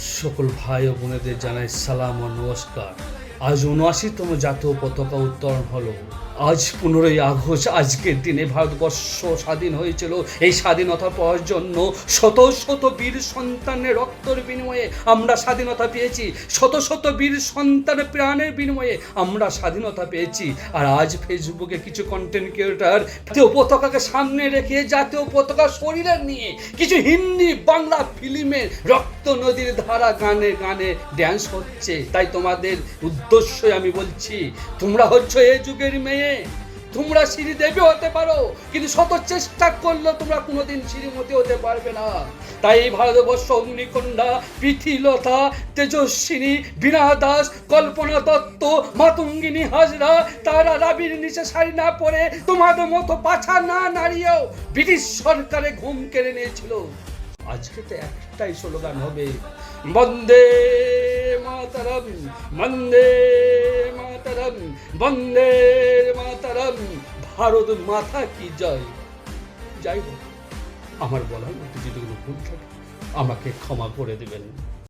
সকল ভাই ও বোনেদের জানাই সালাম ও নমস্কার। আজ ৭৯তম জাতীয় পতাকা উত্তোলন হলো। আজ 15ই আগস্ট, আজকের দিনে ভারতবর্ষ স্বাধীন হয়েছিল। এই স্বাধীনতা পাওয়ার জন্য শত শত বীর সন্তানের রক্তের বিনিময়ে আমরা স্বাধীনতা পেয়েছি। শত শত বীর সন্তানের প্রাণের বিনিময়ে আমরা স্বাধীনতা পেয়েছি। আর আজ ফেসবুকে কিছু কন্টেন্ট ক্রিয়েটর জাতীয় পতাকাকে সামনে রেখে জাতীয় পতাকা শরীরে নিয়ে কিছু হিন্দি বাংলা ফিল্মের রক্ত নদীর ধারা গানে গানে ড্যান্স হচ্ছে। তাই তোমাদের উদ্দেশ্যে আমি বলছি, তোমরা হচ্ছে এই যুগের মেয়ে। তোমরা শ্রীদেবী হতে পারো, কিন্তু শত চেষ্টা করলেও তোমরা কোনোদিন শ্রীমতী হতে পারবে না। তাই ভারতবর্ষ অগ্নিকন্যা, প্রীতিলতা, তেজস্বিনী, বীণা দাস, কল্পনা দত্ত, মাতঙ্গিনী হাজরা, তারা রাবির নিচে শাড়ি না পরে তোমাদের মতো পাছা না নাড়িয়েও ব্রিটিশ সরকারে ঘুম কেড়ে নিয়েছিল। আজকে তো একটাই স্লোগান হবে, বন্দে মাতরম, বন্দে মাতরম, বন্দে মাতরম, ভারত মাতা কি জয়। যাই হোক, আমার বলার মতো যদি কোনো ভুল থাকে আমাকে ক্ষমা করে দেবেন।